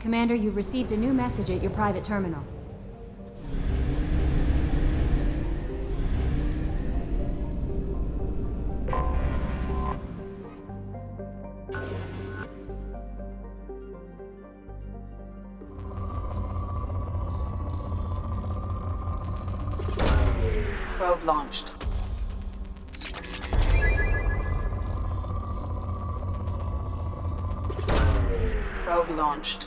Commander, you've received a new message at your private terminal. Probe launched. Probe launched.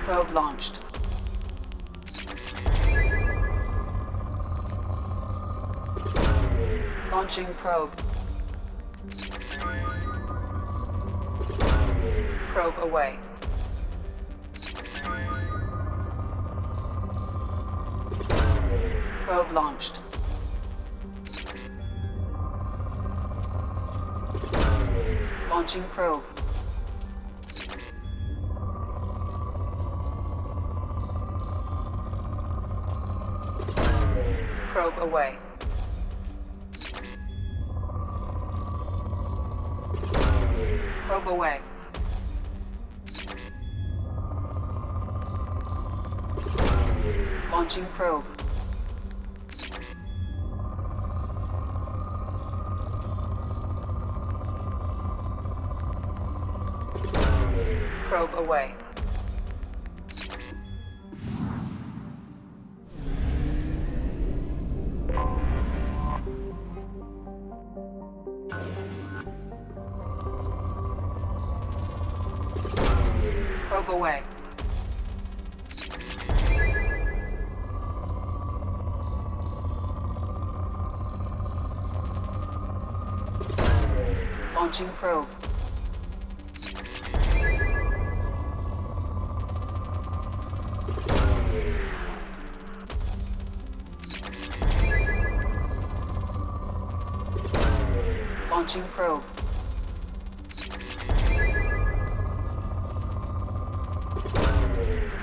Probe launched. Launching probe. Probe away. Probe launched. Launching probe. Probe away. Probe away. Launching probe. Probe away. Probe away. Launching probe. Launching probe.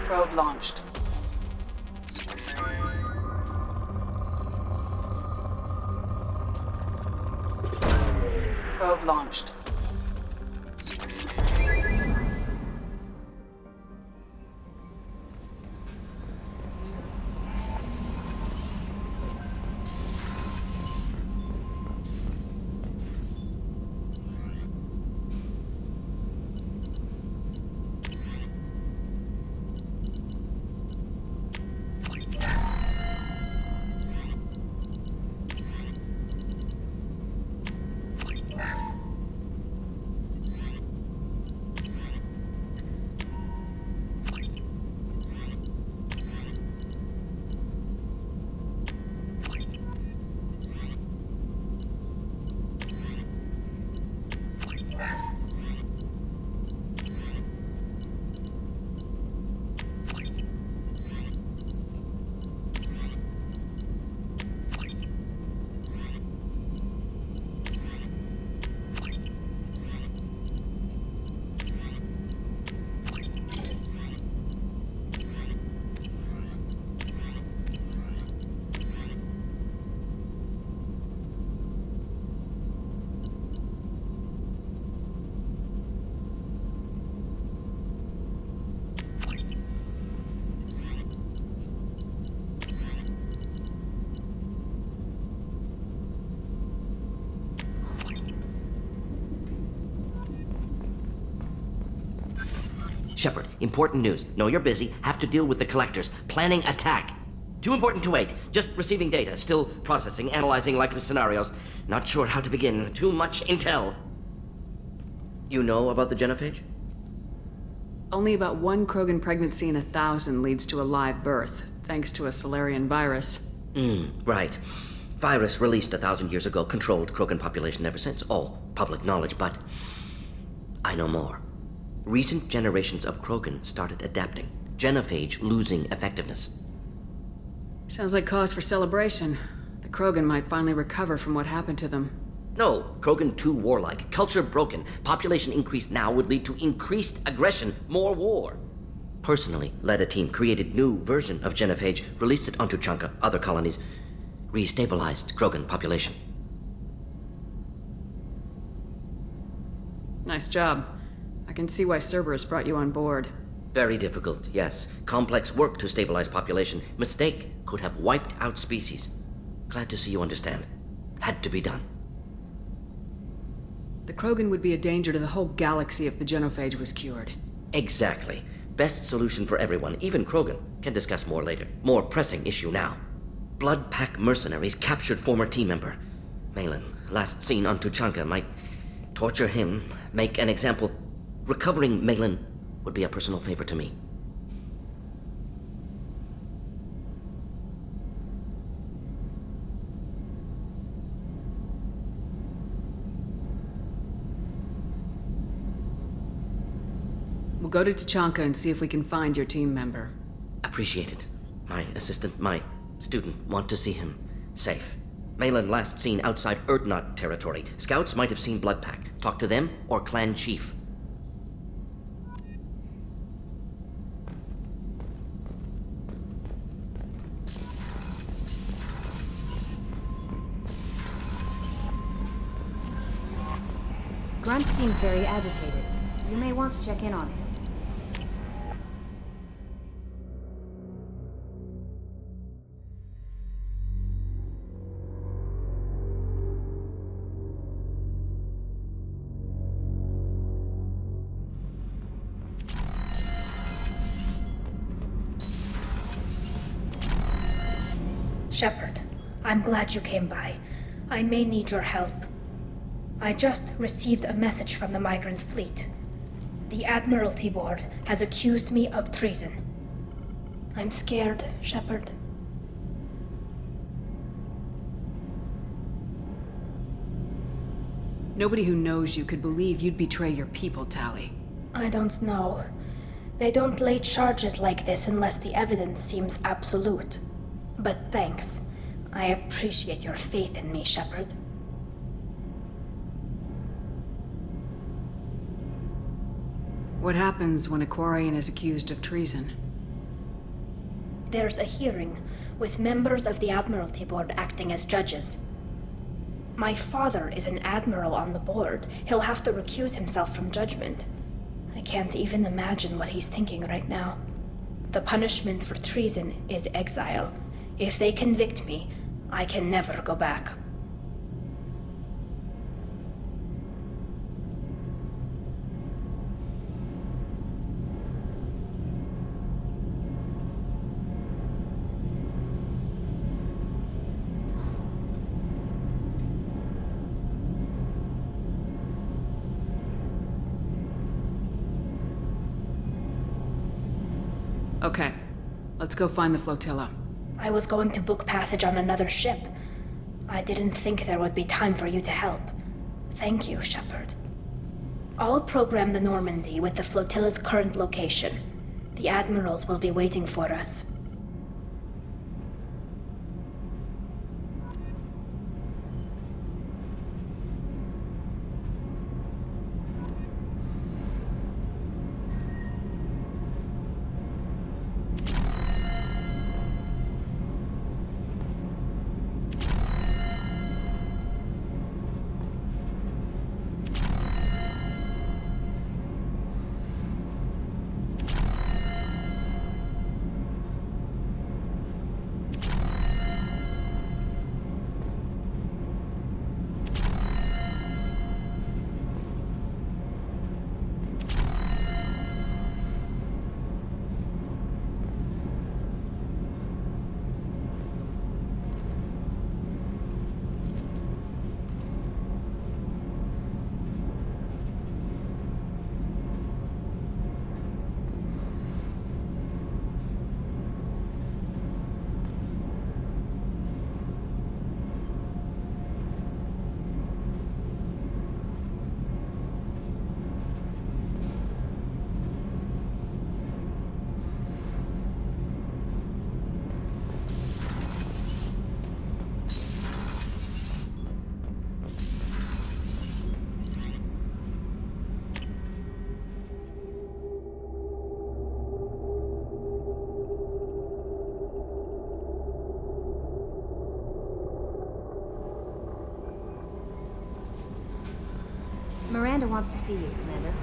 Probe launched. Probe launched. Shepard, important news. Know you're busy. Have to deal with the collectors. Planning attack. Too important to wait. Just receiving data. Still processing, analyzing likely scenarios. Not sure how to begin. Too much intel. You know about the genophage? Only about one Krogan pregnancy in 1,000 leads to a live birth, thanks to a Solarian virus. Right. Virus released 1,000 years ago, controlled Krogan population ever since. All public knowledge, but I know more. Recent generations of Krogan started adapting. Genophage losing effectiveness. Sounds like cause for celebration. The Krogan might finally recover from what happened to them. No, Krogan too warlike, culture broken, population increase now would lead to increased aggression, more war. Personally led a team, created new version of genophage, released it onto Chunka, other colonies, restabilized Krogan population. Nice job. I can see why Cerberus brought you on board. Very difficult, yes. Complex work to stabilize population. Mistake could have wiped out species. Glad to see you understand. Had to be done. The Krogan would be a danger to the whole galaxy if the genophage was cured. Exactly. Best solution for everyone, even Krogan. Can discuss more later. More pressing issue now. Blood Pack mercenaries captured former team member. Malin, last seen on Tuchanka, might torture him, make an example. Recovering Malin would be a personal favor to me. We'll go to Tuchanka and see if we can find your team member. Appreciate it. My assistant, my student, want to see him safe. Malin last seen outside Erdnot territory. Scouts might have seen Blood Pack. Talk to them or clan chief. Grunt seems very agitated. You may want to check in on him. Shepard, I'm glad you came by. I may need your help. I just received a message from the migrant fleet. The Admiralty Board has accused me of treason. I'm scared, Shepard. Nobody who knows you could believe you'd betray your people, Tali. I don't know. They don't lay charges like this unless the evidence seems absolute. But thanks. I appreciate your faith in me, Shepard. What happens when a Quarian is accused of treason? There's a hearing, with members of the Admiralty Board acting as judges. My father is an admiral on the board. He'll have to recuse himself from judgment. I can't even imagine what he's thinking right now. The punishment for treason is exile. If they convict me, I can never go back. Okay, let's go find the flotilla. I was going to book passage on another ship. I didn't think there would be time for you to help. Thank you, Shepard. I'll program the Normandy with the flotilla's current location. The admirals will be waiting for us. wants to see you, Commander.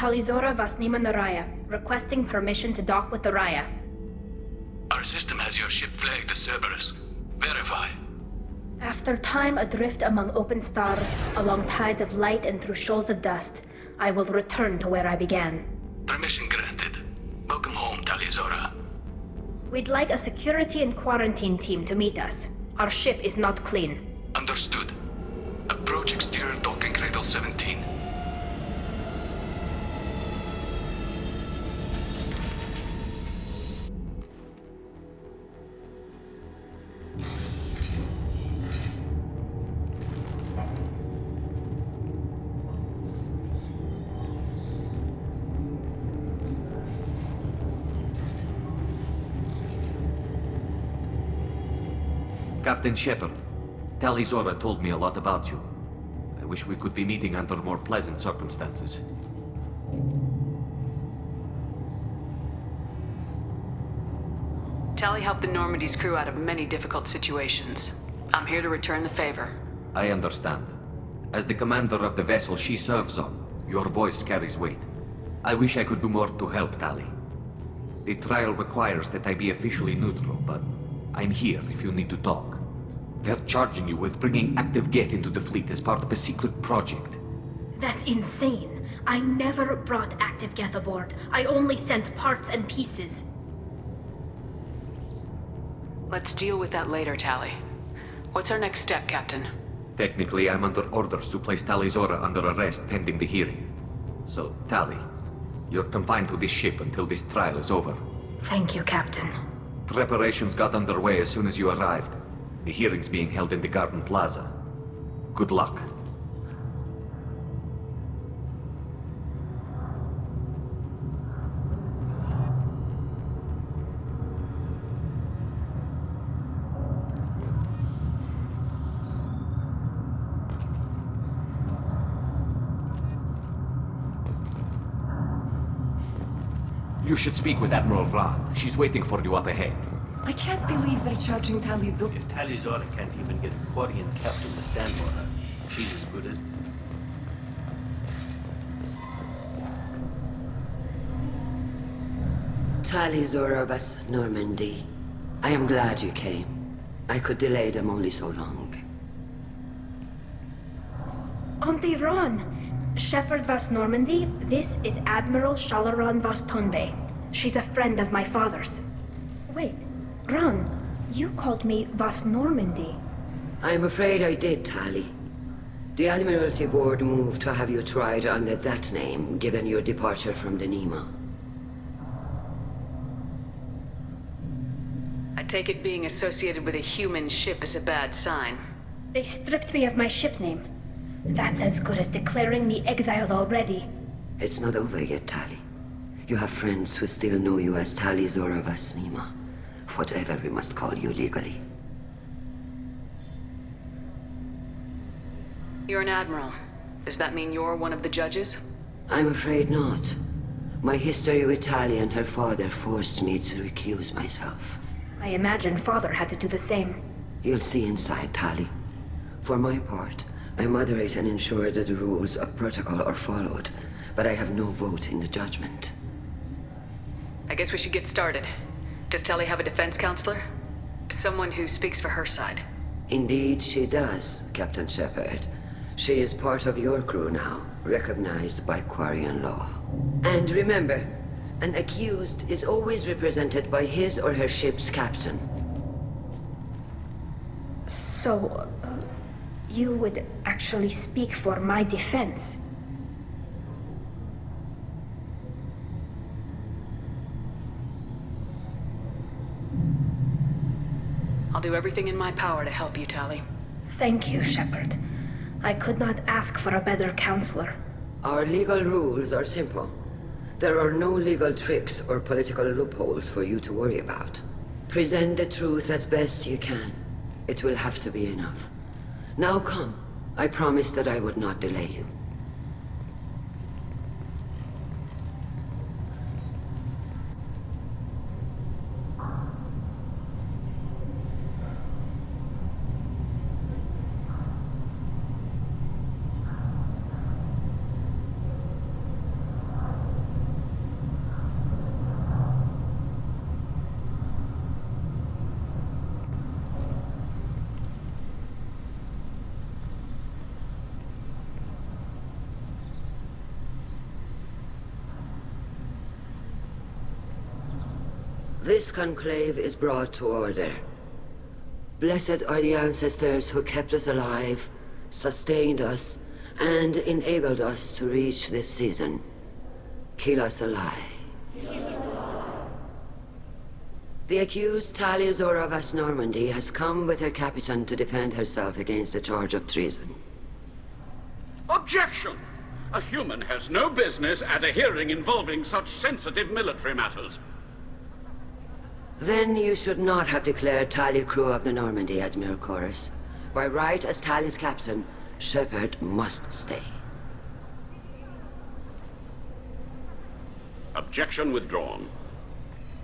Talizora Vasnima Naraya, requesting permission to dock with the Raya. Our system has your ship flagged as Cerberus. Verify. After time adrift among open stars, along tides of light and through shoals of dust, I will return to where I began. Permission granted. Welcome home, Talizora. We'd like a security and quarantine team to meet us. Our ship is not clean. Understood. Approach exterior docking cradle 17. Captain Shepard, Talizora told me a lot about you. I wish we could be meeting under more pleasant circumstances. Tally helped the Normandy's crew out of many difficult situations. I'm here to return the favor. I understand. As the commander of the vessel she serves on, your voice carries weight. I wish I could do more to help, Tally. The trial requires that I be officially neutral, but I'm here if you need to talk. They're charging you with bringing active Geth into the fleet as part of a secret project. That's insane. I never brought active Geth aboard. I only sent parts and pieces. Let's deal with that later, Tally. What's our next step, Captain? Technically, I'm under orders to place Talizora under arrest pending the hearing. So, Tally, you're confined to this ship until this trial is over. Thank you, Captain. Preparations got underway as soon as you arrived. The hearing's being held in the Garden Plaza. Good luck. You should speak with Admiral Ron. She's waiting for you up ahead. I can't believe they're charging Talizora. If Talizora can't even get a Quarian captain to stand for her, she's as good as... Talizora Vas Normandy. I am glad you came. I could delay them only so long. Auntie Ron! Shepard Vas Normandy, this is Admiral Shalaran Vas Tonbe. She's a friend of my father's. Wait, Ron, you called me Vas Normandy. I'm afraid I did, Tally. The Admiralty Board moved to have you tried under that name, given your departure from the Nima. take it being associated with a human ship is a bad sign. They stripped me of my ship name. That's as good as declaring me exiled already. It's not over yet, Tali. You have friends who still know you as Tali Zora Vasnima. Whatever we must call you legally. You're an admiral. Does that mean you're one of the judges? I'm afraid not. My history with Tali and her father forced me to recuse myself. I imagine Father had to do the same. You'll see inside, Tali. For my part, I moderate and ensure that the rules of protocol are followed, but I have no vote in the judgment. I guess we should get started. Does Tali have a defense counselor? Someone who speaks for her side. Indeed, she does, Captain Shepard. She is part of your crew now, recognized by Quarian law. And remember, an accused is always represented by his or her ship's captain. So, you would actually speak for my defense? I'll do everything in my power to help you, Tali. Thank you, Shepard. I could not ask for a better counselor. Our legal rules are simple. There are no legal tricks or political loopholes for you to worry about. Present the truth as best you can. It will have to be enough. Now come. I promised that I would not delay you. This conclave is brought to order. Blessed are the ancestors who kept us alive, sustained us, and enabled us to reach this season. Keep us alive. The accused Tali Zora Vas Normandy has come with her captain to defend herself against a charge of treason. Objection! A human has no business at a hearing involving such sensitive military matters. Then you should not have declared Tali crew of the Normandy, Admiral Chorus. By right as Tali's captain, Shepard must stay. Objection withdrawn.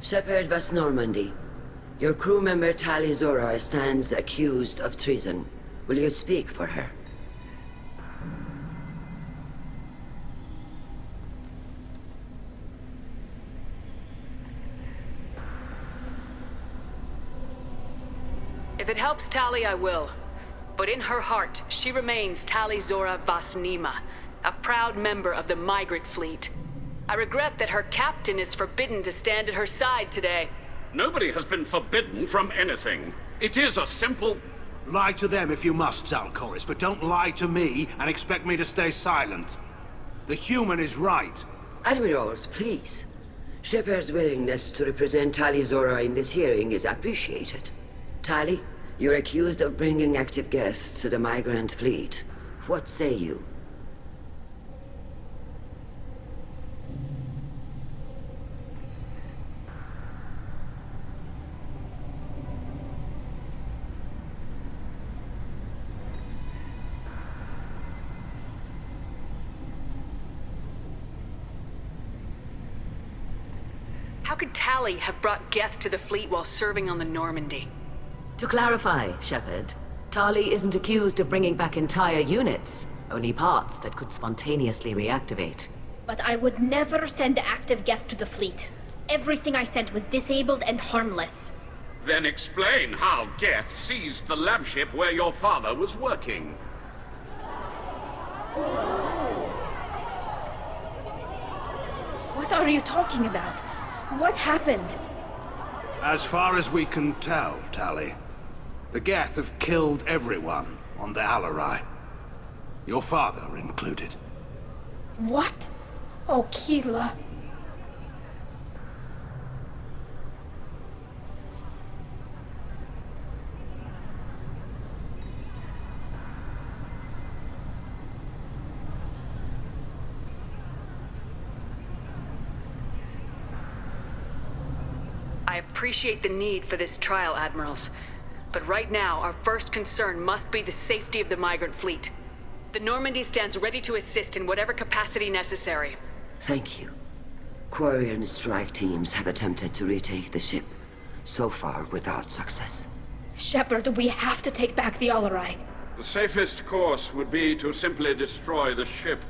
Shepard Vas Normandy, your crew member Tali Zora stands accused of treason. Will you speak for her? If it helps Tali, I will. But in her heart, she remains Tali Zora Vasnima, a proud member of the migrant fleet. I regret that her captain is forbidden to stand at her side today. Nobody has been forbidden from anything. It is a simple... Lie to them if you must, Zalcoris, but don't lie to me and expect me to stay silent. The human is right. Admirals, please. Shepard's willingness to represent Tali Zora in this hearing is appreciated. Tali, you're accused of bringing active guests to the migrant fleet. What say you? How could Tali have brought Geth to the fleet while serving on the Normandy? To clarify, Shepard, Tali isn't accused of bringing back entire units, only parts that could spontaneously reactivate. But I would never send active Geth to the fleet. Everything I sent was disabled and harmless. Then explain how Geth seized the lab ship where your father was working. What are you talking about? What happened? As far as we can tell, Tali, the Geth have killed everyone on the Alarai. Your father included. What? Oh, I appreciate the need for this trial, Admirals. But right now, our first concern must be the safety of the migrant fleet. The Normandy stands ready to assist in whatever capacity necessary. Thank you. Quarry and strike teams have attempted to retake the ship, so far without success. Shepard, we have to take back the Alarai. The safest course would be to simply destroy the ship.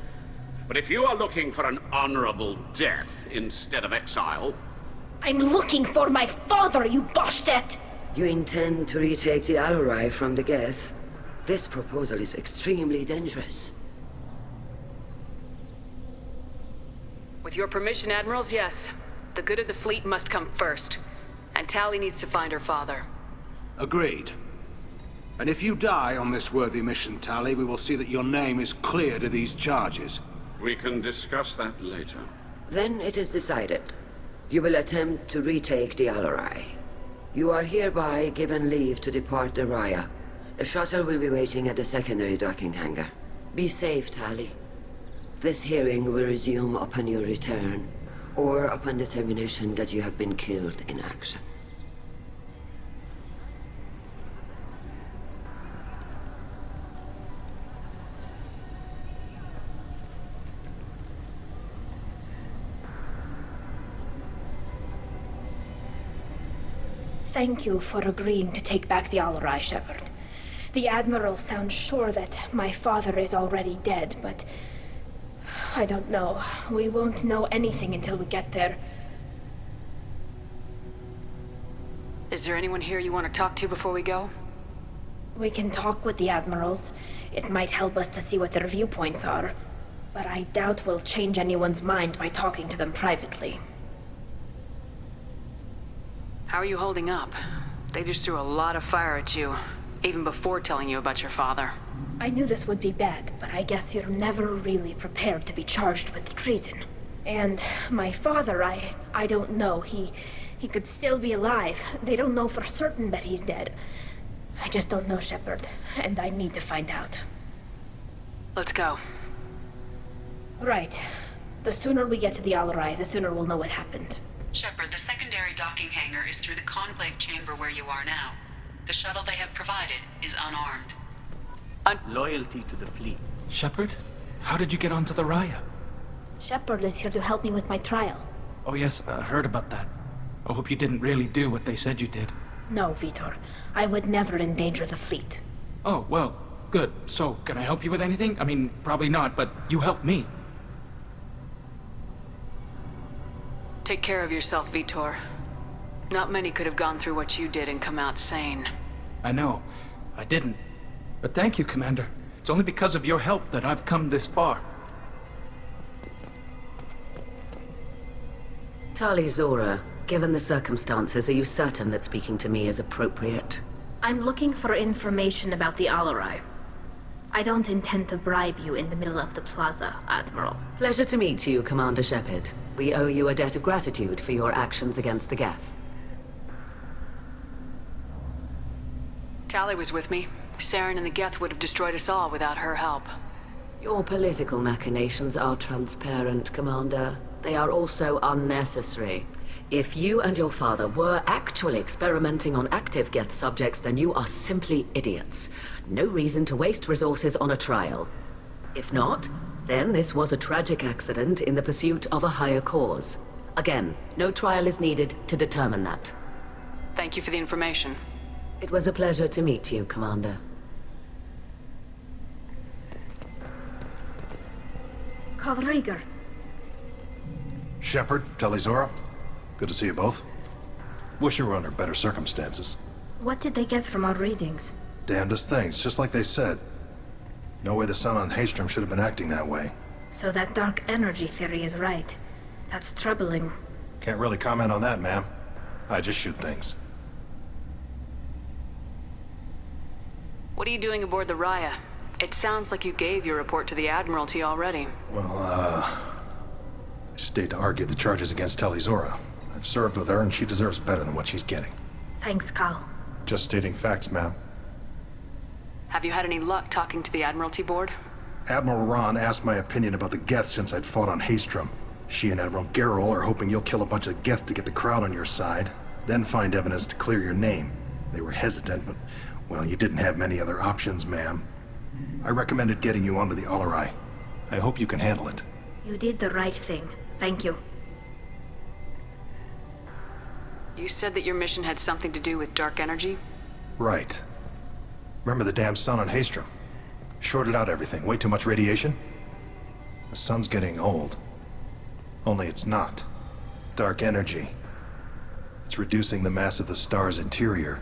But if you are looking for an honorable death instead of exile... I'm looking for my father, you Bastet! You intend to retake the Alarai from the Geth? This proposal is extremely dangerous. With your permission, Admirals, yes. The good of the fleet must come first. And Tali needs to find her father. Agreed. And if you die on this worthy mission, Tali, we will see that your name is cleared of these charges. We can discuss that later. Then it is decided. You will attempt to retake the Alarai. You are hereby given leave to depart the Raya. A shuttle will be waiting at the secondary docking hangar. Be safe, Tali. This hearing will resume upon your return, or upon determination that you have been killed in action. Thank you for agreeing to take back the Alarai, Shepard. The Admirals sound sure that my father is already dead, but... I don't know. We won't know anything until we get there. Is there anyone here you want to talk to before we go? We can talk with the Admirals. It might help us to see what their viewpoints are. But I doubt we'll change anyone's mind by talking to them privately. How are you holding up? They just threw a lot of fire at you, even before telling you about your father. I knew this would be bad, but I guess you're never really prepared to be charged with treason. And my father, I don't know. He could still be alive. They don't know for certain that he's dead. I just don't know, Shepard, and I need to find out. Let's go. Right. The sooner we get to the Alarai, the sooner we'll know what happened. Shepard, the secondary docking hangar is through the conclave chamber where you are now. The shuttle they have provided is unarmed. Loyalty to the fleet. Shepard? How did you get onto the Raya? Shepard is here to help me with my trial. Oh yes, I heard about that. I hope you didn't really do what they said you did. No, Vitor. I would never endanger the fleet. Oh, well, good. So, can I help you with anything? I mean, probably not, but you helped me. Take care of yourself, Vitor. Not many could have gone through what you did and come out sane. I know. I didn't. But thank you, Commander. It's only because of your help that I've come this far. Tali Zora, given the circumstances, are you certain that speaking to me is appropriate? I'm looking for information about the Alarai. I don't intend to bribe you in the middle of the plaza, Admiral. Pleasure to meet you, Commander Shepard. We owe you a debt of gratitude for your actions against the Geth. Tali was with me. Saren and the Geth would have destroyed us all without her help. Your political machinations are transparent, Commander. They are also unnecessary. If you and your father were actually experimenting on active Geth subjects, then you are simply idiots. No reason to waste resources on a trial. If not, then this was a tragic accident in the pursuit of a higher cause. Again, no trial is needed to determine that. Thank you for the information. It was a pleasure to meet you, Commander. Kalrieger. Shepard, Talizora. Good to see you both. Wish you were under better circumstances. What did they get from our readings? Damnedest things, just like they said. No way the sun on Haystrom should have been acting that way. So that dark energy theory is right. That's troubling. Can't really comment on that, ma'am. I just shoot things. What are you doing aboard the Raya? It sounds like you gave your report to the Admiralty already. Well, I stayed to argue the charges against Talizora. I've served with her, and she deserves better than what she's getting. Thanks, Kal. Just stating facts, ma'am. Have you had any luck talking to the Admiralty Board? Admiral Ron asked my opinion about the Geth since I'd fought on Haystrom. She and Admiral Gerrel are hoping you'll kill a bunch of Geth to get the crowd on your side. then find evidence to clear your name. They were hesitant, but, well, you didn't have many other options, ma'am. I recommended getting you onto the Alarai. I hope you can handle it. You did the right thing. Thank you. You said that your mission had something to do with dark energy? Right. Remember the damn sun on Haestrom? Shorted out everything. Way too much radiation? The sun's getting old. Only it's not. Dark energy. It's reducing the mass of the star's interior.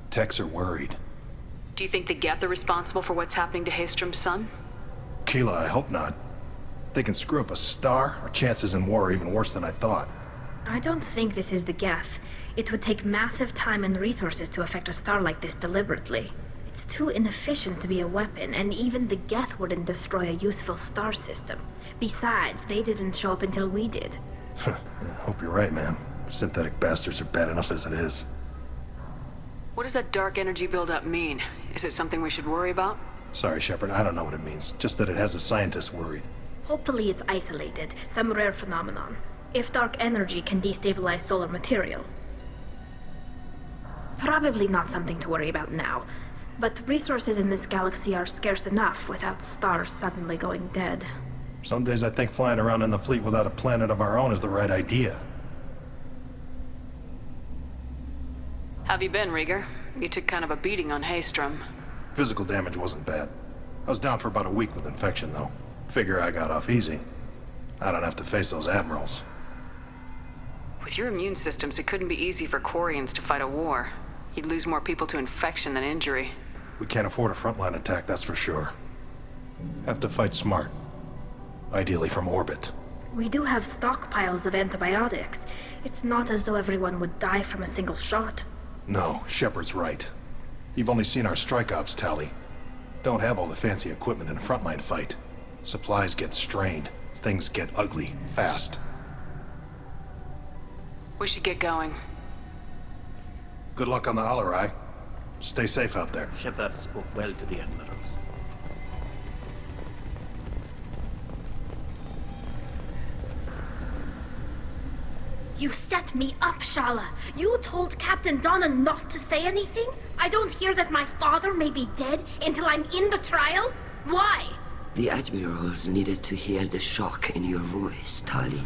Techs are worried. Do you think the Geth are responsible for what's happening to Haestrom's sun? Keela, I hope not. They can screw up a star. Our chances in war are even worse than I thought. I don't think this is the Geth. It would take massive time and resources to affect a star like this deliberately. It's too inefficient to be a weapon, and even the Geth wouldn't destroy a useful star system. Besides, they didn't show up until we did. I hope you're right, man. Synthetic bastards are bad enough as it is. What does that dark energy buildup mean? Is it something we should worry about? Sorry, Shepard, I don't know what it means. Just that it has the scientists worried. Hopefully it's isolated, some rare phenomenon. If dark energy can destabilize solar material. Probably not something to worry about now. But resources in this galaxy are scarce enough without stars suddenly going dead. Some days I think flying around in the fleet without a planet of our own is the right idea. Have you been, Rieger? You took kind of a beating on Haestrom. Physical damage wasn't bad. I was down for about a week with infection, though. Figure I got off easy. I don't have to face those admirals. With your immune systems, it couldn't be easy for Quarians to fight a war. You'd lose more people to infection than injury. We can't afford a frontline attack, that's for sure. Have to fight smart. Ideally from orbit. We do have stockpiles of antibiotics. It's not as though everyone would die from a single shot. No, Shepard's right. You've only seen our strike ops tally. Don't have all the fancy equipment in a frontline fight. Supplies get strained. Things get ugly, fast. We should get going. Good luck on the Alarai. Stay safe out there. Shepard spoke well to the admirals. You set me up, Shala. You told Captain Donna not to say anything? I don't hear that my father may be dead until I'm in the trial? Why? The admirals needed to hear the shock in your voice, Tali.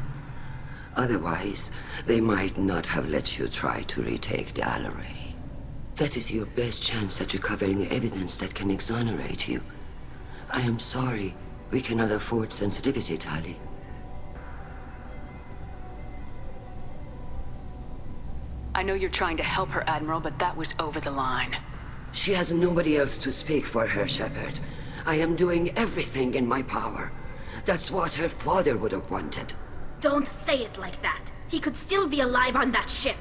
Otherwise, they might not have let you try to retake the Alarai. That is your best chance at recovering evidence that can exonerate you. I am sorry. We cannot afford sensitivity, Tali. I know you're trying to help her, Admiral, but that was over the line. She has nobody else to speak for her, Shepard. I am doing everything in my power. That's what her father would have wanted. Don't say it like that. He could still be alive on that ship.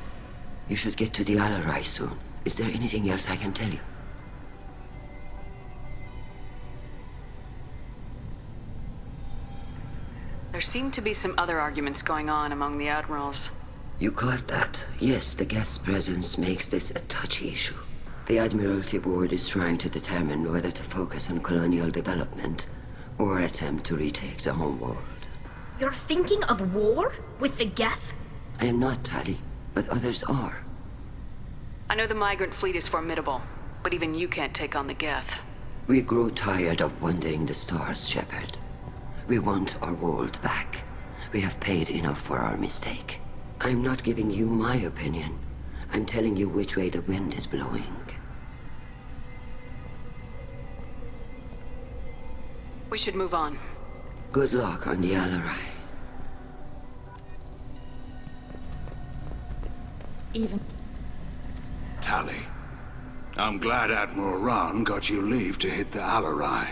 You should get to the Alarai soon. Is there anything else I can tell you? There seem to be some other arguments going on among the Admirals. You caught that. Yes, the Geth's presence makes this a touchy issue. The Admiralty Board is trying to determine whether to focus on colonial development or attempt to retake the homeworld. You're thinking of war? With the Geth? I am not, Tali, but others are. I know the migrant fleet is formidable, but even you can't take on the Geth. We grow tired of wandering the stars, Shepard. We want our world back. We have paid enough for our mistake. I'm not giving you my opinion. I'm telling you which way the wind is blowing. We should move on. Good luck on the Alarai. Even... Tali, I'm glad Admiral Rahn got you leave to hit the Alarai.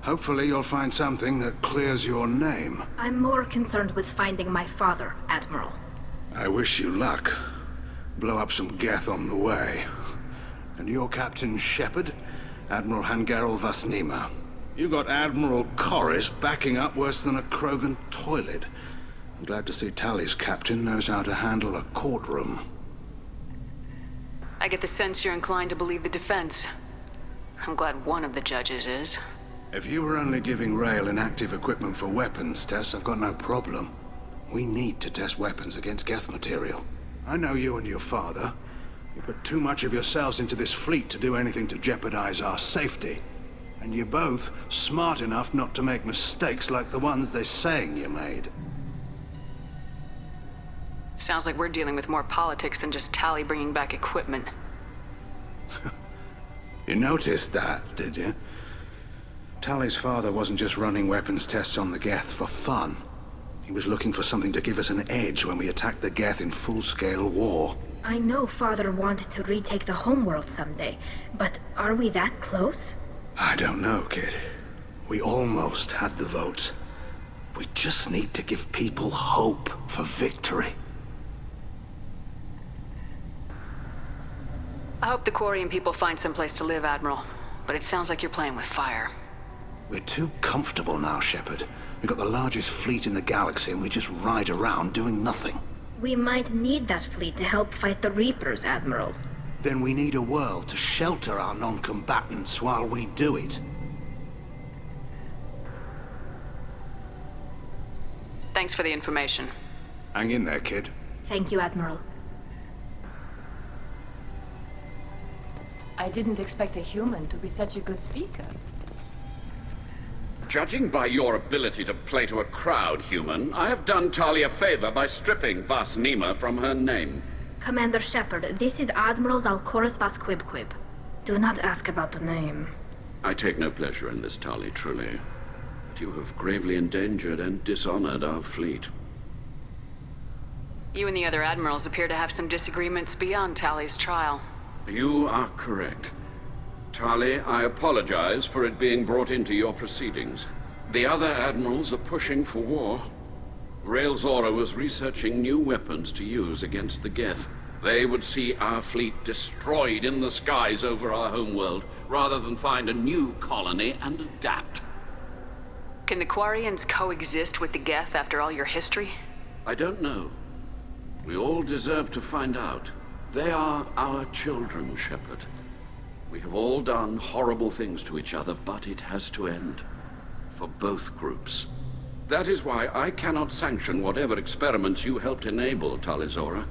Hopefully you'll find something that clears your name. I'm more concerned with finding my father, Admiral. I wish you luck. Blow up some Geth on the way. And your Captain Shepard, Admiral Hangarel Vasnima. You got Admiral Corris backing up worse than a Krogan toilet. I'm glad to see Tali's captain knows how to handle a courtroom. I get the sense you're inclined to believe the defense. I'm glad one of the judges is. If you were only giving Rail inactive equipment for weapons tests, I've got no problem. We need to test weapons against Geth material. I know you and your father. You put too much of yourselves into this fleet to do anything to jeopardize our safety. And you're both smart enough not to make mistakes like the ones they're saying you made. Sounds like we're dealing with more politics than just Tali bringing back equipment. You noticed that, did you? Tali's father wasn't just running weapons tests on the Geth for fun. He was looking for something to give us an edge when we attacked the Geth in full-scale war. I know Father wanted to retake the homeworld someday, but are we that close? I don't know, kid. We almost had the votes. We just need to give people hope for victory. I hope the Quarian people find someplace to live, Admiral. But it sounds like you're playing with fire. We're too comfortable now, Shepard. We've got the largest fleet in the galaxy and we just ride around doing nothing. We might need that fleet to help fight the Reapers, Admiral. Then we need a world to shelter our non-combatants while we do it. Thanks for the information. Hang in there, kid. Thank you, Admiral. I didn't expect a human to be such a good speaker. Judging by your ability to play to a crowd, human, I have done Tali a favor by stripping Vasnima from her name. Commander Shepard, this is Admiral Zalkoris Vasquibquib. Do not ask about the name. I take no pleasure in this, Tali, truly. But you have gravely endangered and dishonored our fleet. You and the other admirals appear to have some disagreements beyond Tali's trial. You are correct. Tali, I apologize for it being brought into your proceedings. The other admirals are pushing for war. Rael Zora was researching new weapons to use against the Geth. They would see our fleet destroyed in the skies over our homeworld, rather than find a new colony and adapt. Can the Quarians coexist with the Geth after all your history? I don't know. We all deserve to find out. They are our children, Shepard. We have all done horrible things to each other, but it has to end. For both groups. That is why I cannot sanction whatever experiments you helped enable, Tali Zora.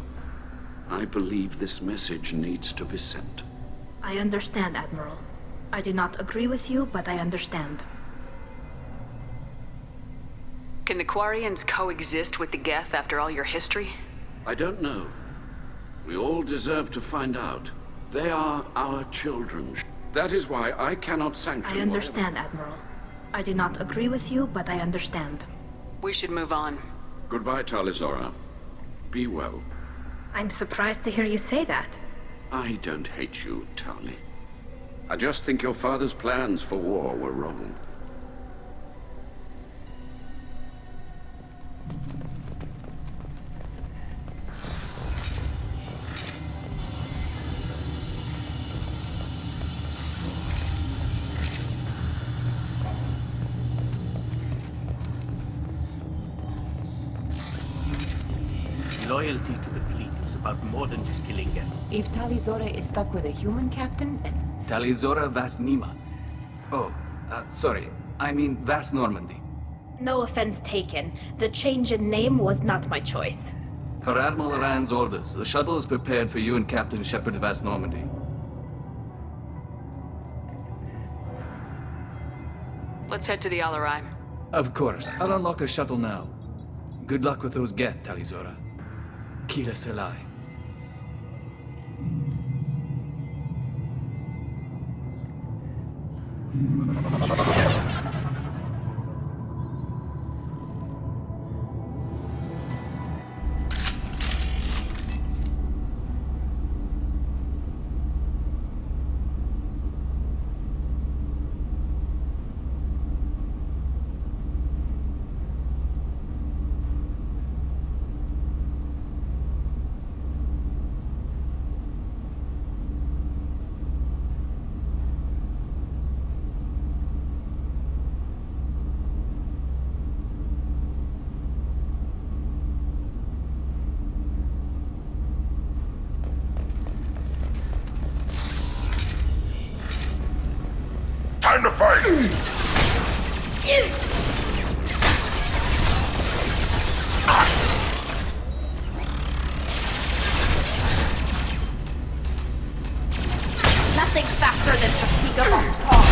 I believe this message needs to be sent. I understand, Admiral. I do not agree with you, but I understand. Can the Quarians coexist with the Geth after all your history? I don't know. We all deserve to find out. They are our children. That is why I cannot sanction. I understand, Admiral. I do not agree with you, but I understand. We should move on. Goodbye, Tali Zora. Be well. I'm surprised to hear you say that. I don't hate you, Tali. I just think your father's plans for war were wrong. Loyalty to the fleet is about more than just killing Geth. If Tali Zora is stuck with a human captain, Tali Zora Vasnima. Oh, sorry. I mean Vas Normandy. No offense taken. The change in name was not my choice. Per Admiral Rand's orders, the shuttle is prepared for you and Captain Shepard Vas Normandy. Let's head to the Alarai. Of course. I'll unlock the shuttle now. Good luck with those Geth, Tali Zora. Kila Selai. Time to fight! think faster than to speak up on call.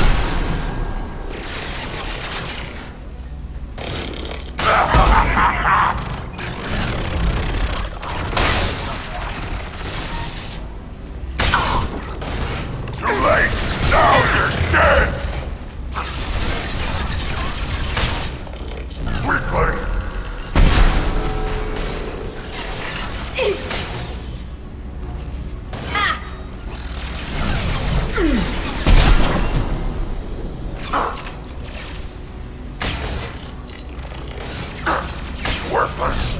Too late! Now you're dead! Weakling! Worthless!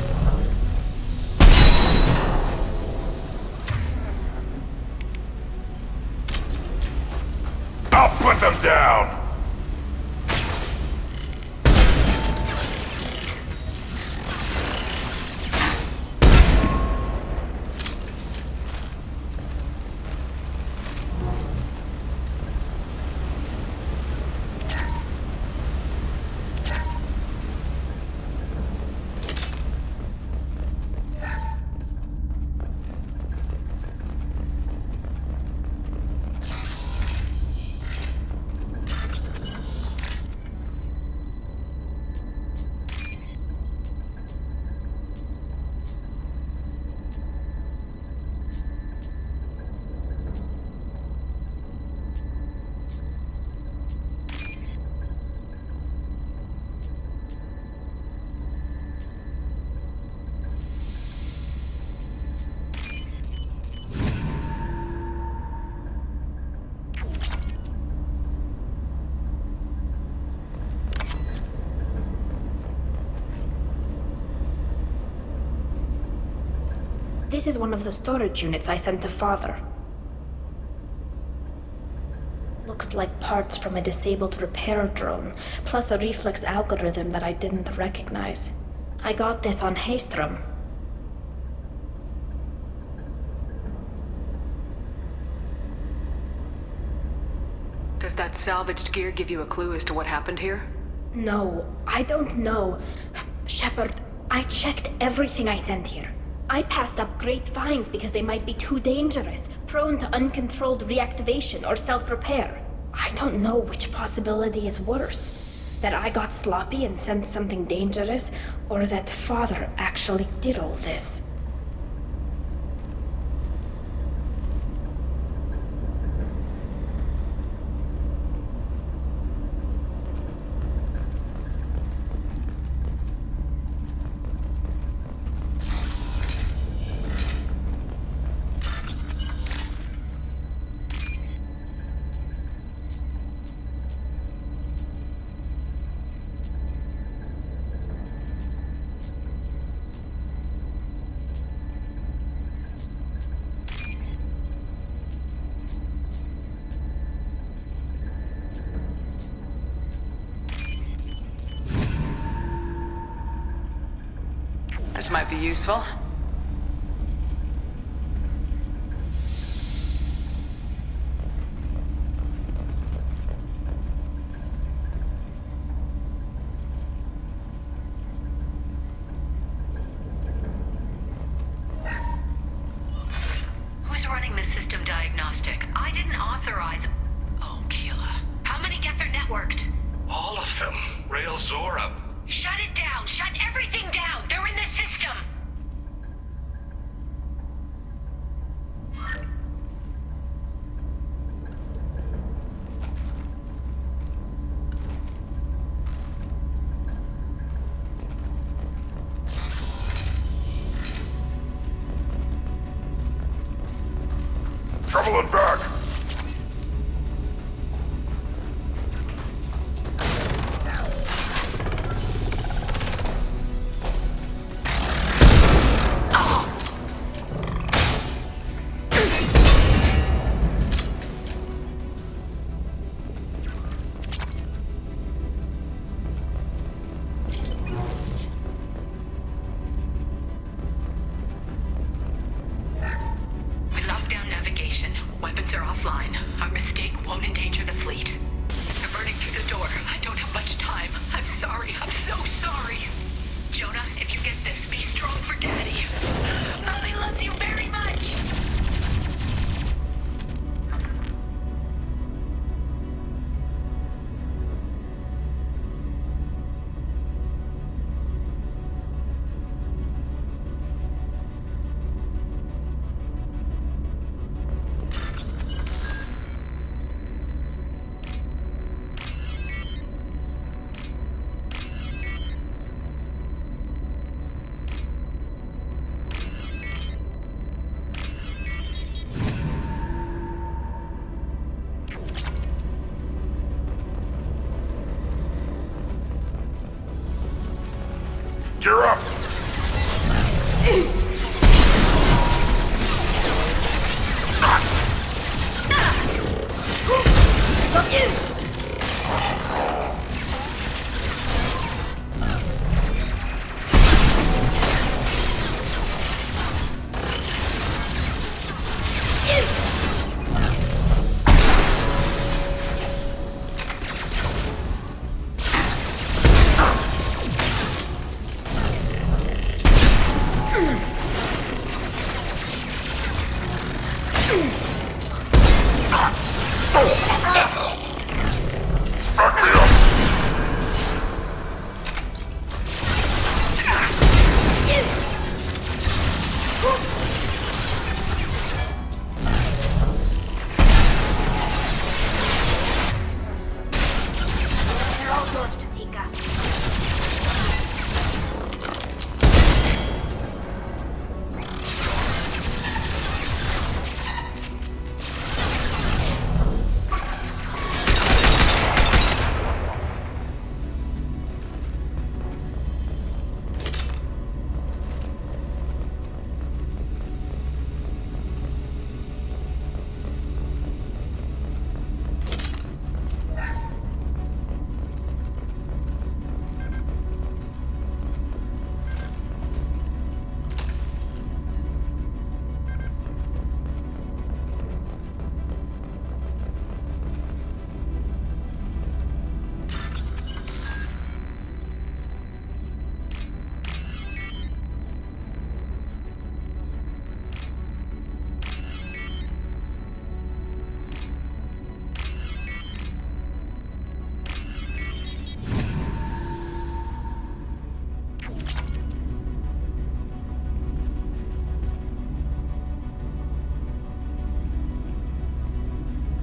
I'll put them down! This is one of the storage units I sent to Father. Looks like parts from a disabled repair drone, plus a reflex algorithm that I didn't recognize. I got this on Haystrom. Does that salvaged gear give you a clue as to what happened here? No, I don't know. Shepard, I checked everything I sent here. I passed up great finds because they might be too dangerous, prone to uncontrolled reactivation or self-repair. I don't know which possibility is worse. That I got sloppy and sent something dangerous, or that Father actually did all this. This might be useful. Who's running the system diagnostic? I didn't authorize... Oh, Keela. How many get their networked? All of them. Rail Zora. Shut it down! Shut everything down! They're in the system! Trouble and back! Gear up!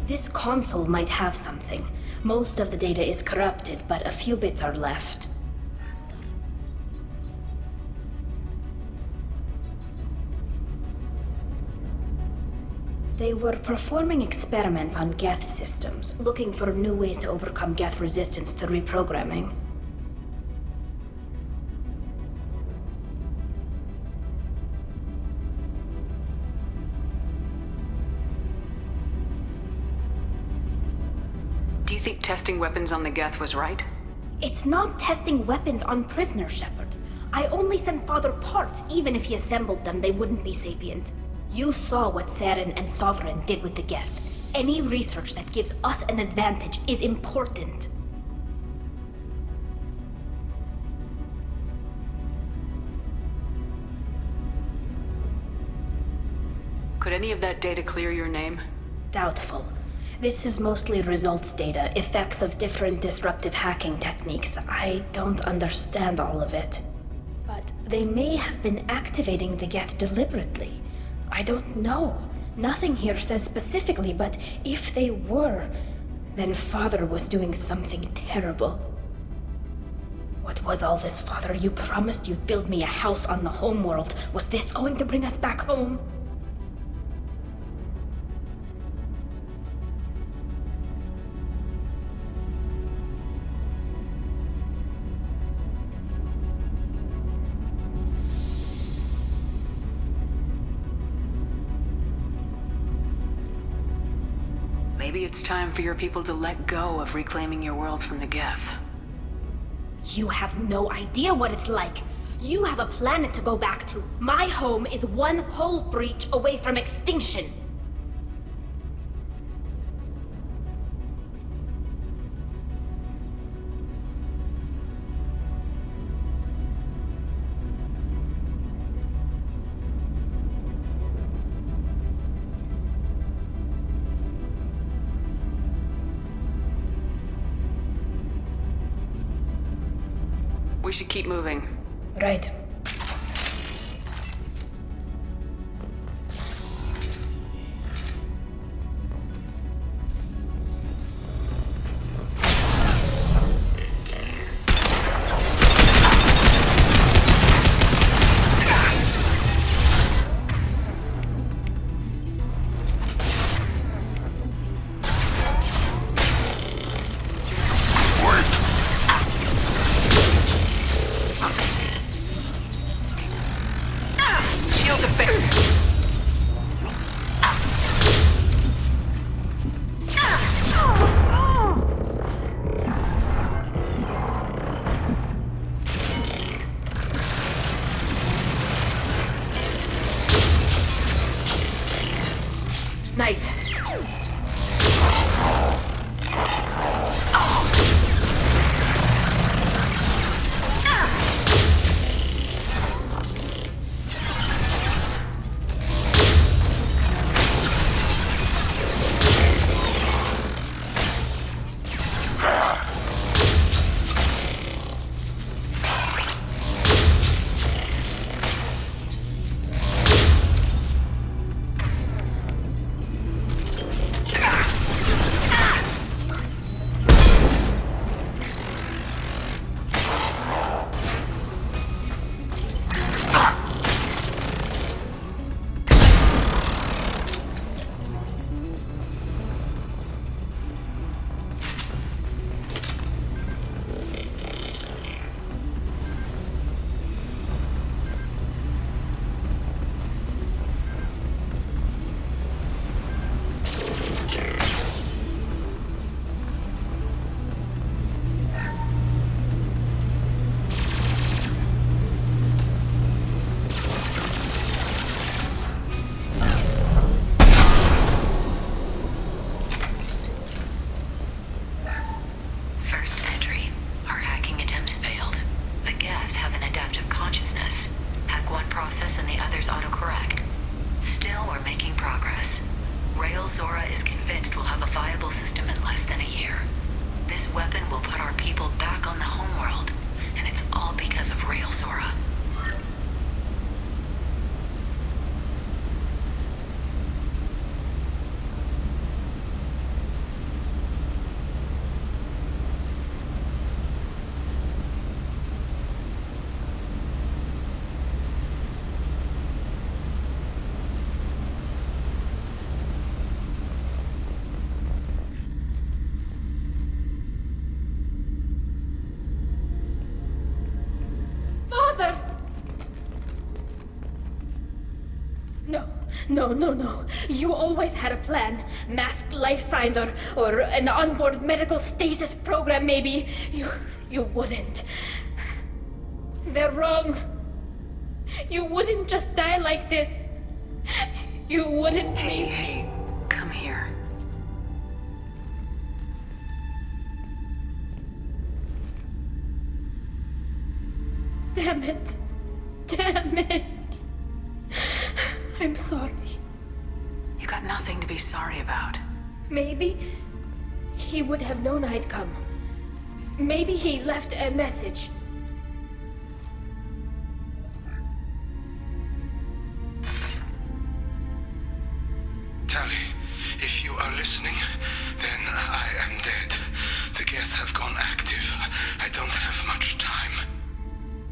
This console might have something. Most of the data is corrupted, but a few bits are left. They were performing experiments on Geth systems, looking for new ways to overcome Geth resistance through reprogramming. Do you think testing weapons on the Geth was right? It's not testing weapons on prisoners, Shepard. I only sent Father parts. Even if he assembled them, they wouldn't be sapient. You saw what Saren and Sovereign did with the Geth. Any research that gives us an advantage is important. Could any of that data clear your name? Doubtful. This is mostly results data, effects of different disruptive hacking techniques. I don't understand all of it. But they may have been activating the Geth deliberately. I don't know. Nothing here says specifically, but if they were, then Father was doing something terrible. What was all this, Father? You promised you'd build me a house on the homeworld. Was this going to bring us back home? Maybe it's time for your people to let go of reclaiming your world from the Geth. You have no idea what it's like. You have a planet to go back to. My home is one hull breach away from extinction. We should keep moving. Right. No, no, no. You always had a plan. Masked life signs or an onboard medical stasis program, maybe. You wouldn't. They're wrong. You wouldn't just die like this. You wouldn't. Hey, come here. Damn it. Damn it. I'm sorry. You got nothing to be sorry about. Maybe he would have known I'd come. Maybe he left a message. Tally, if you are listening, then I am dead. The Geth have gone active. I don't have much time.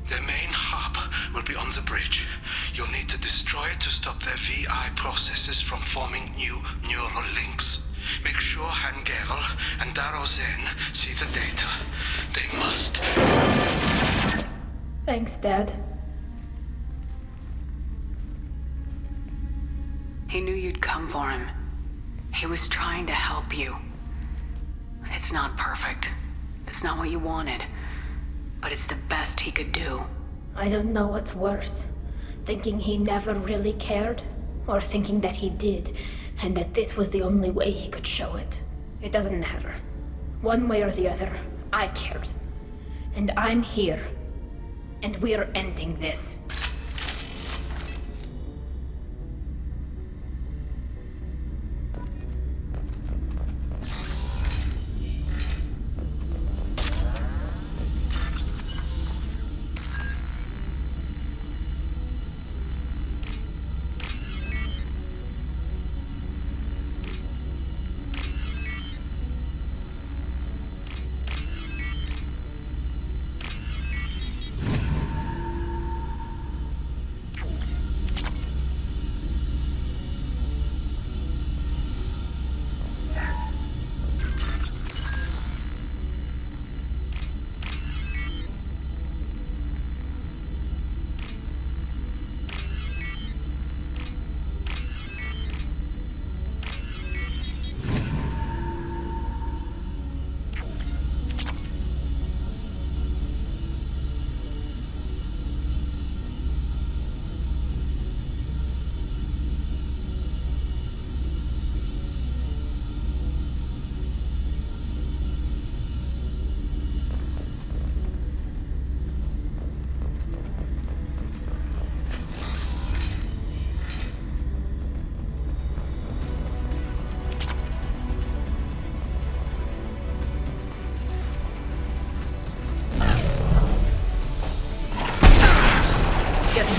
Their main hub will be on the bridge. You'll need to destroy it to stop their VI processes from forming new neural links. Make sure Hangerel and Daro Zen see the data. They must. Thanks, Dad. He knew you'd come for him. He was trying to help you. It's not perfect. It's not what you wanted. But it's the best he could do. I don't know what's worse. Thinking he never really cared, or thinking that he did, and that this was the only way he could show it. It doesn't matter. One way or the other, I cared. And I'm here. And we're ending this.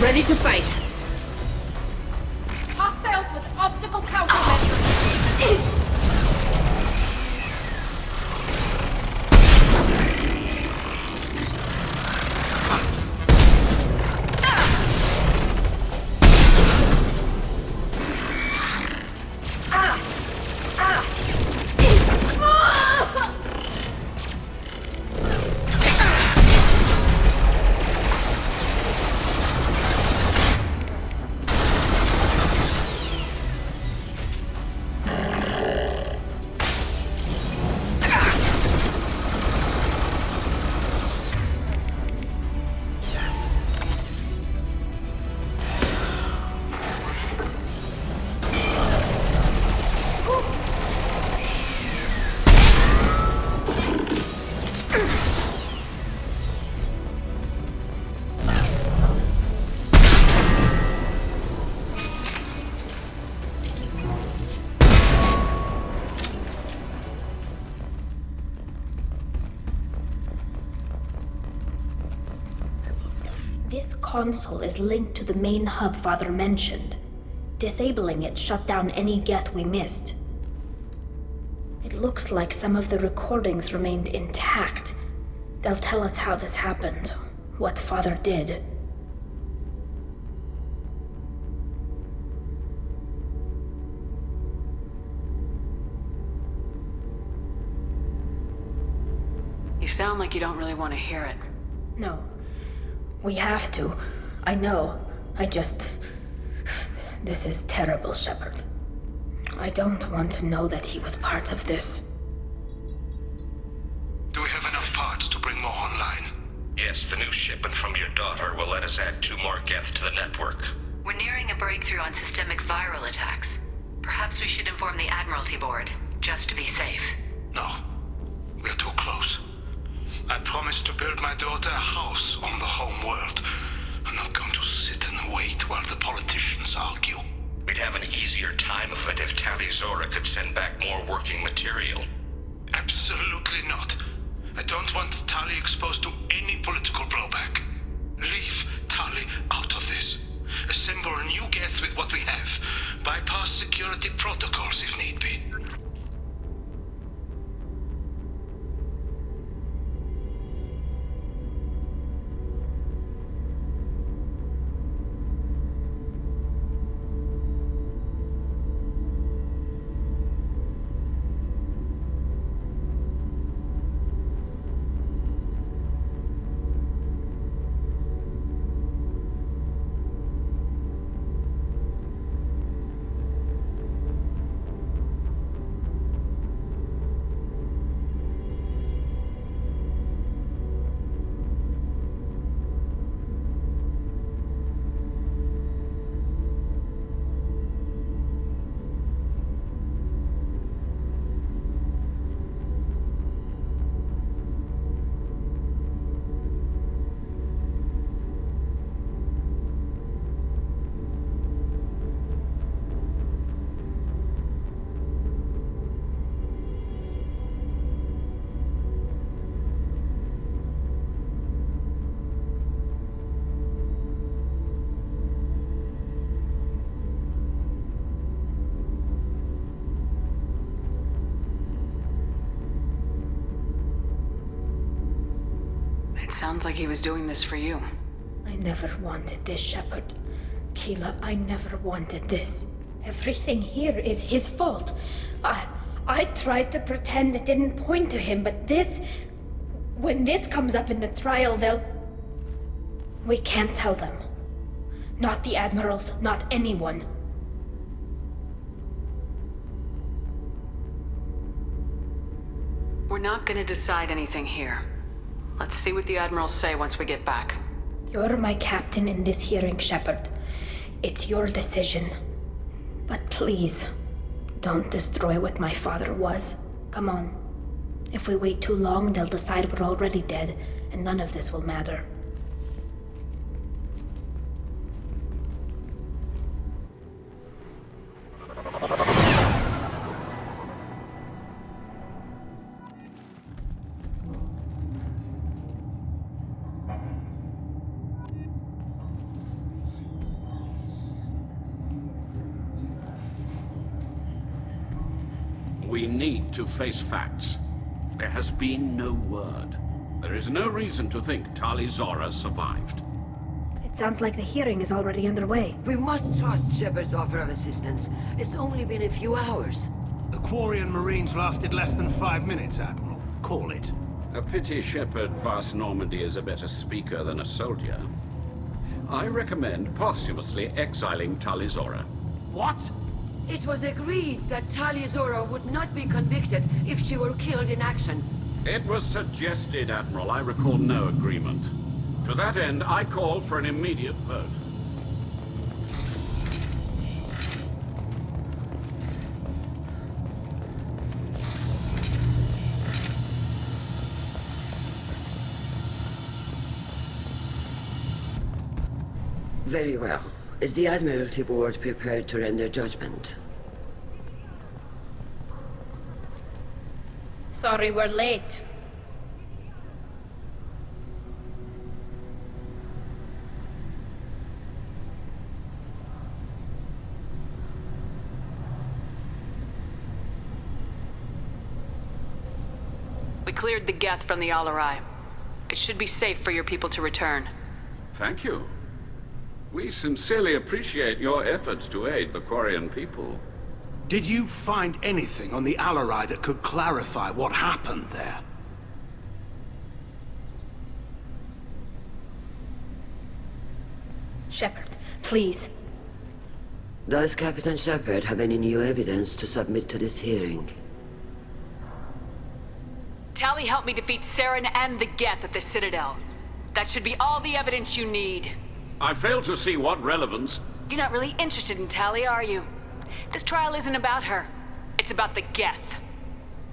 Ready to fight. Hostiles with optical countermeasures. This console is linked to the main hub Father mentioned. Disabling it shut down any Geth we missed. It looks like some of the recordings remained intact. They'll tell us how this happened, what Father did. You sound like you don't really want to hear it. No. We have to. I know. This is terrible, Shepard. I don't want to know that he was part of this. Do we have enough parts to bring more online? Yes, the new shipment from your daughter will let us add 2 more Geth to the network. We're nearing a breakthrough on systemic viral attacks. Perhaps we should inform the Admiralty Board, just to be safe. No. We're too close. I promised to build my daughter a house on the home world. I'm not going to sit and wait while the politicians argue. We'd have an easier time of it if Tali Zora could send back more working material. Absolutely not. I don't want Tali exposed to any political blowback. Leave Tali out of this. Assemble a new Geth with what we have. Bypass security protocols if need be. Sounds like he was doing this for you. I never wanted this, Shepard. Keela, I never wanted this. Everything here is his fault. I tried to pretend it didn't point to him, but this... When this comes up in the trial, they'll... We can't tell them. Not the Admirals, not anyone. We're not gonna decide anything here. Let's see what the Admirals say once we get back. You're my captain in this hearing, Shepard. It's your decision. But please, don't destroy what my father was. Come on. If we wait too long, they'll decide we're already dead, and none of this will matter. We need to face facts. There has been no word. There is no reason to think Tali Zora survived. It sounds like the hearing is already underway. We must trust Shepard's offer of assistance. It's only been a few hours. The Quarian Marines lasted less than 5 minutes, Admiral. Call it. A pity Shepard Vast Normandy is a better speaker than a soldier. I recommend posthumously exiling Tali Zora. What? It was agreed that Tali Zora would not be convicted if she were killed in action. It was suggested, Admiral. I recall no agreement. To that end, I call for an immediate vote. Very well. Is the Admiralty Board prepared to render judgment? Sorry we're late. We cleared the Geth from the Alarai. It should be safe for your people to return. Thank you. We sincerely appreciate your efforts to aid the Quarian people. Did you find anything on the Alarai that could clarify what happened there? Shepard, please. Does Captain Shepard have any new evidence to submit to this hearing? Tally helped me defeat Saren and the Geth at the Citadel. That should be all the evidence you need. I fail to see what relevance. You're not really interested in Tally, are you? This trial isn't about her. It's about the Geth.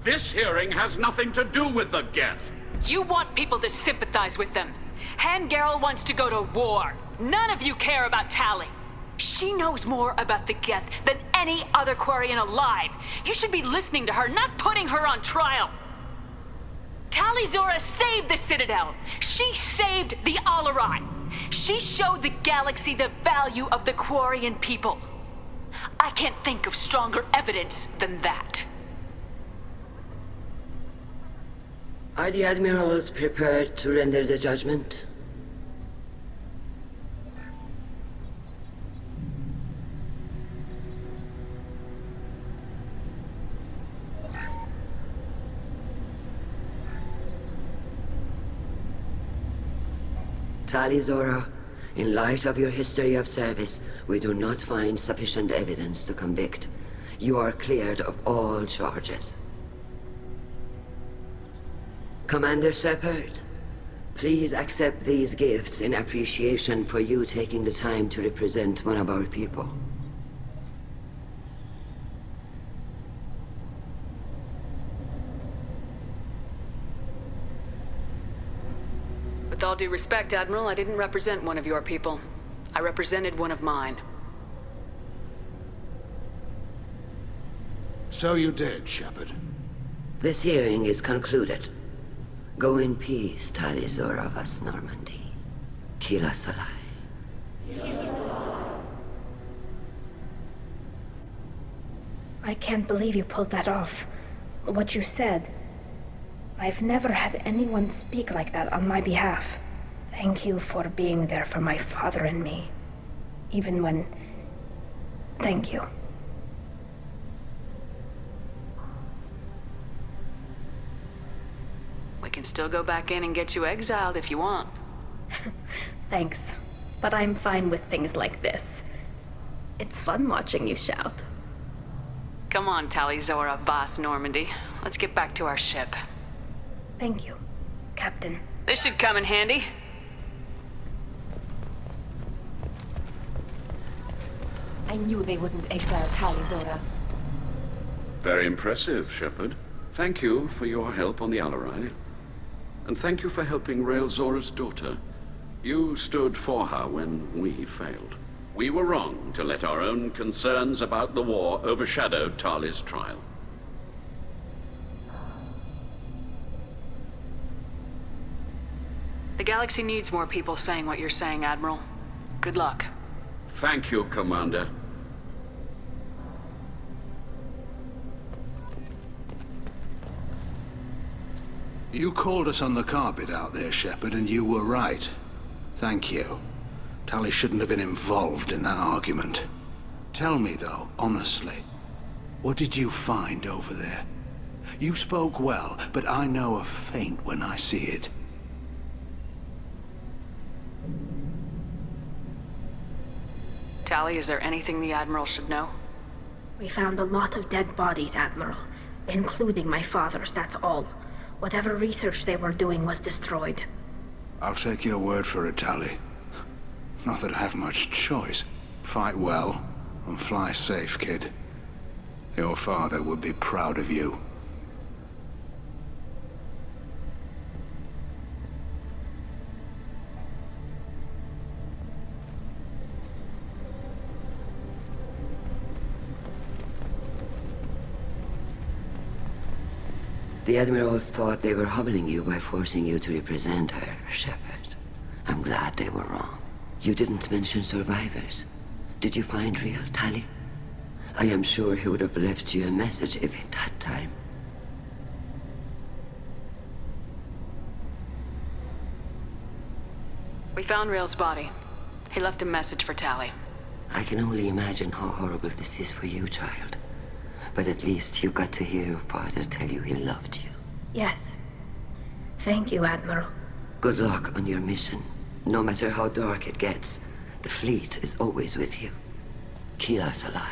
This hearing has nothing to do with the Geth. You want people to sympathize with them. Hangarel wants to go to war. None of you care about Tally. She knows more about the Geth than any other Quarian alive. You should be listening to her, not putting her on trial. Tally Zora saved the Citadel. She saved the Alarai. She showed the galaxy the value of the Quarian people. I can't think of stronger evidence than that. Are the admirals prepared to render the judgment? Tally Zora, in light of your history of service, we do not find sufficient evidence to convict. You are cleared of all charges. Commander Shepard, please accept these gifts in appreciation for you taking the time to represent one of our people. With all due respect, Admiral, I didn't represent one of your people. I represented one of mine. So you did, Shepard. This hearing is concluded. Go in peace, Tally Zora Vas Normandy. Kila Salai. I can't believe you pulled that off. What you said. I've never had anyone speak like that on my behalf. Thank you for being there for my father and me. Even when... Thank you. We can still go back in and get you exiled if you want. Thanks. But I'm fine with things like this. It's fun watching you shout. Come on, Tally Zora Vas Normandy. Let's get back to our ship. Thank you, Captain. This should come in handy. I knew they wouldn't exile Tally Zora. Very impressive, Shepard. Thank you for your help on the Alarai. And thank you for helping Rael Zora's daughter. You stood for her when we failed. We were wrong to let our own concerns about the war overshadow Tali's trial. The galaxy needs more people saying what you're saying, Admiral. Good luck. Thank you, Commander. You called us on the carpet out there, Shepard, and you were right. Thank you. Tally shouldn't have been involved in that argument. Tell me, though, honestly, what did you find over there? You spoke well, but I know a feint when I see it. Tally, is there anything the Admiral should know? We found a lot of dead bodies, Admiral. Including my father's, that's all. Whatever research they were doing was destroyed. I'll take your word for it, Tally. Not that I have much choice. Fight well, and fly safe, kid. Your father would be proud of you. The Admirals thought they were humbling you by forcing you to represent her, Shepard. I'm glad they were wrong. You didn't mention survivors. Did you find real Tally? I am sure he would have left you a message if he'd had time. We found Rael's body. He left a message for Tally. I can only imagine how horrible this is for you, child. But at least you got to hear your father tell you he loved you. Yes. Thank you, Admiral. Good luck on your mission. No matter how dark it gets, the fleet is always with you. Kila Salai.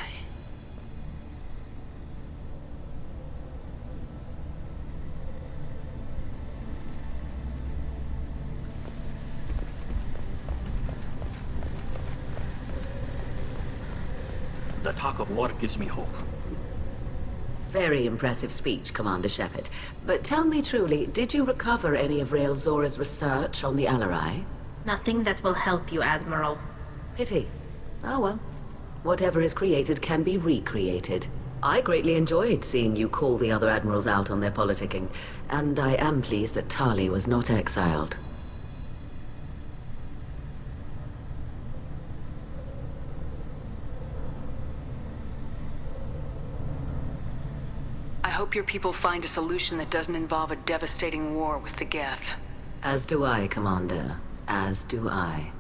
The talk of war gives me hope. Very impressive speech, Commander Shepard. But tell me truly, did you recover any of Rael Zora's research on the Alarai? Nothing that will help you, Admiral. Pity. Oh well. Whatever is created can be recreated. I greatly enjoyed seeing you call the other admirals out on their politicking, and I am pleased that Tali was not exiled. I hope your people find a solution that doesn't involve a devastating war with the Geth. As do I, Commander. As do I.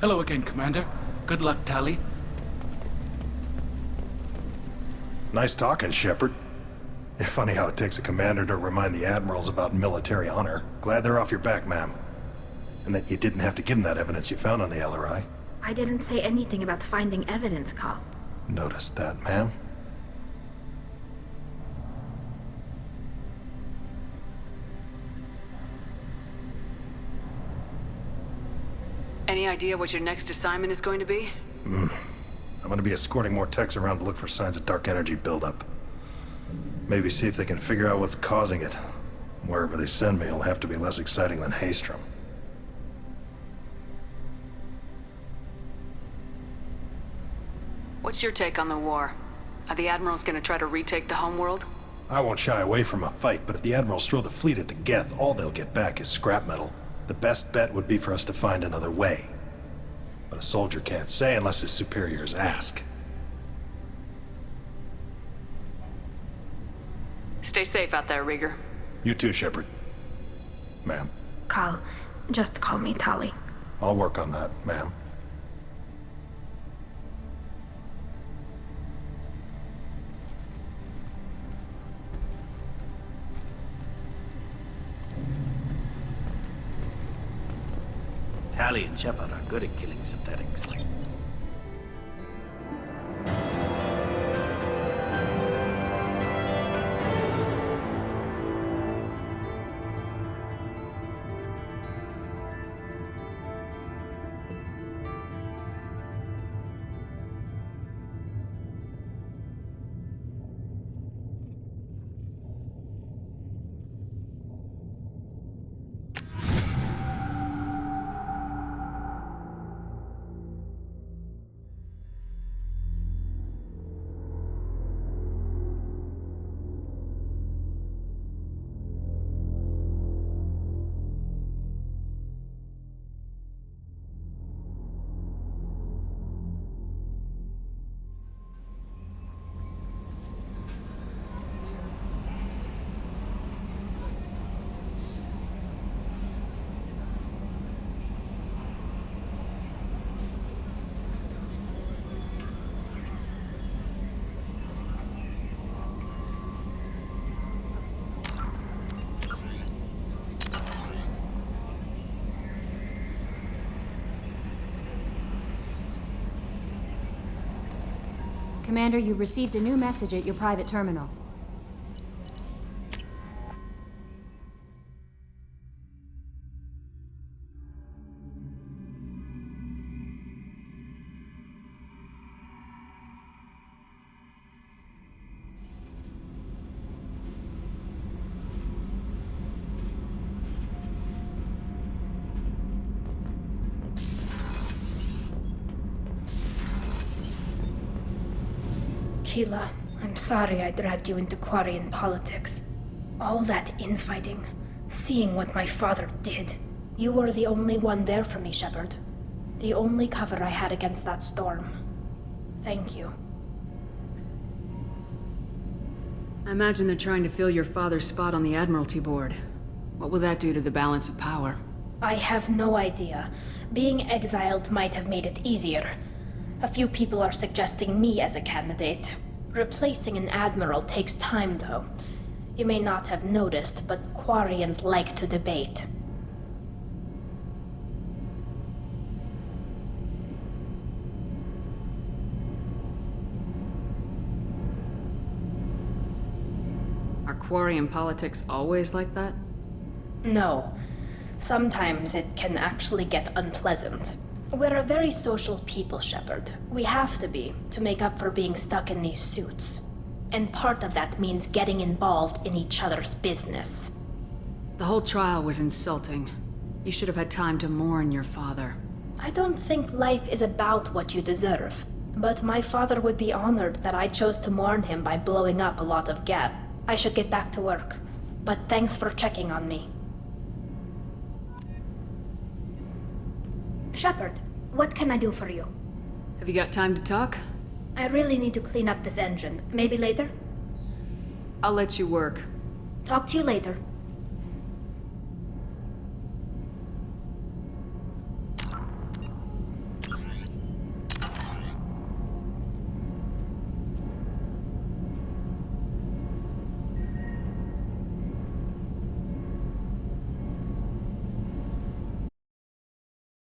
Hello again, Commander. Good luck, Tali. Nice talking, Shepard. It's funny how it takes a commander to remind the admirals about military honor. Glad they're off your back, ma'am. And that you didn't have to give them that evidence you found on the LRI. I didn't say anything about finding evidence, Carl. Noticed that, ma'am. Any idea what your next assignment is going to be? I'm gonna be escorting more techs around to look for signs of dark energy buildup. Maybe see if they can figure out what's causing it. Wherever they send me, it'll have to be less exciting than Haystrom. What's your take on the war? Are the admirals gonna try to retake the homeworld? I won't shy away from a fight, but if the admirals throw the fleet at the Geth, all they'll get back is scrap metal. The best bet would be for us to find another way. But a soldier can't say unless his superiors ask. Stay safe out there, Rieger. You too, Shepard. Ma'am. Carl, just call me Tali. I'll work on that, ma'am. Tali and Shepard are good at killing synthetics. Commander, you've received a new message at your private terminal. Kila, I'm sorry I dragged you into Quarian politics. All that infighting, seeing what my father did. You were the only one there for me, Shepard. The only cover I had against that storm. Thank you. I imagine they're trying to fill your father's spot on the Admiralty Board. What will that do to the balance of power? I have no idea. Being exiled might have made it easier. A few people are suggesting me as a candidate. Replacing an admiral takes time, though. You may not have noticed, but Quarians like to debate. Are Quarian politics always like that? No. Sometimes it can actually get unpleasant. We're a very social people, Shepard. We have to be, to make up for being stuck in these suits. And part of that means getting involved in each other's business. The whole trial was insulting. You should have had time to mourn your father. I don't think life is about what you deserve. But my father would be honored that I chose to mourn him by blowing up a lot of gas. I should get back to work. But thanks for checking on me. Shepard, what can I do for you? Have you got time to talk? I really need to clean up this engine. Maybe later? I'll let you work. Talk to you later.